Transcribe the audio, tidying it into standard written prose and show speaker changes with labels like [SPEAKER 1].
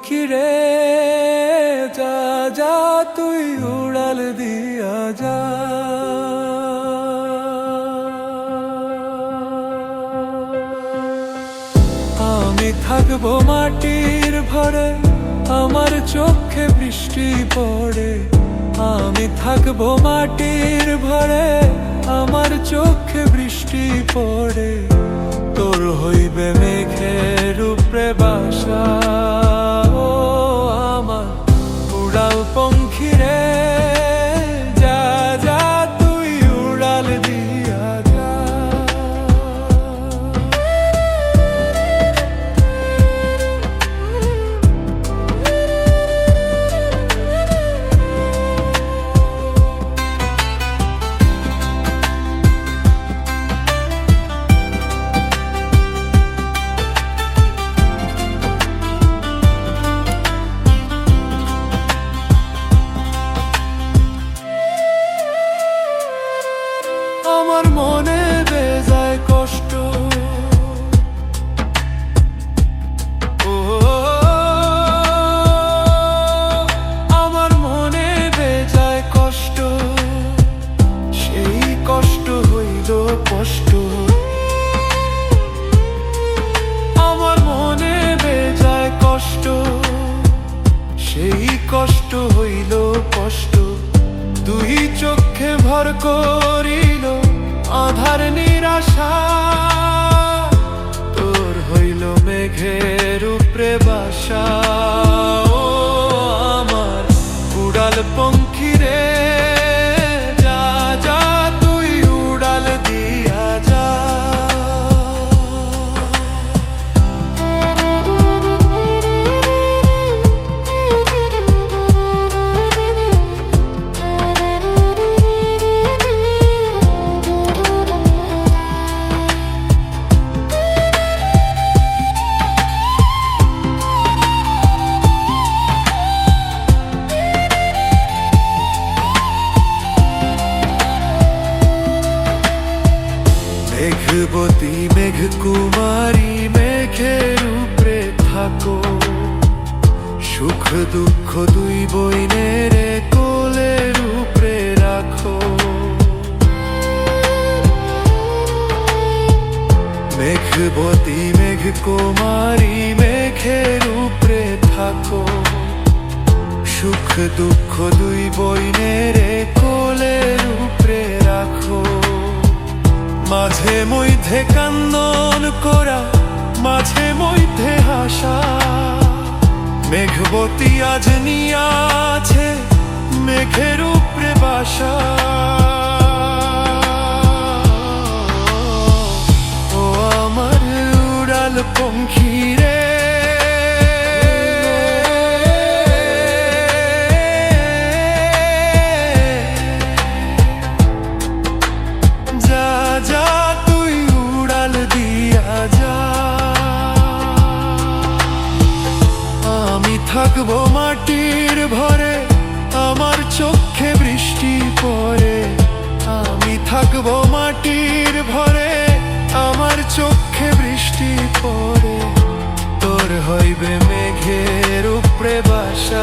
[SPEAKER 1] পঙ্খী রে যা যা তুই উড়াল দিয়া যা। আমি থাকবো মাটির ভরে, আমার চোখে বৃষ্টি পড়ে। আমি থাকবো মাটির ভরে, আমার চোখে বৃষ্টি পড়ে। তোর হইবে মেঘের উপরে বাসা, ও আমার উড়াল পঙ্খী রে যা যা তুই উড়াল দিয়া যা। আমার মনে বেজায় কষ্ট, ও আমার মনে বেজায় কষ্ট, সেই কষ্ট হইল কষ্ট। আমার মনে বেজায় কষ্ট, সেই কষ্ট হইল কষ্ট। দুই চোখে ভর করিল আধার নিরাশা, তোর হইল মেঘের উপরে বাসা। ও আমার উড়াল পঙ্খী রে যা যা তুই উড়াল দিয়া যা। মেঘবতী মেঘ কুমারী মেঘের উপরে থাকো, সুখ দুঃখ দুই বইনের কোলের উপরে রাখো। মেঘবতী মেঘ কুমারী মেঘের উপরে থাকো, সুখ দুঃখ দুই বইনের কোলের উপরে রাখো। মাঝে মধ্যে কান্দন করা, মাঝে মধ্যে হাসা, মেঘবতী আজ নিয়াছে মেঘের উপরে বাসা। ও আমার উড়াল পঙ্খী রে যা যা তুই উড়াল দিয়া যা। আমি থাকবো মাটির ভরে, আমার চোখে বৃষ্টি পড়ে। আমি থাকবো মাটির ভরে, আমার চোখে বৃষ্টি পড়ে। তোর হইবে মেঘের উপরে বাসা।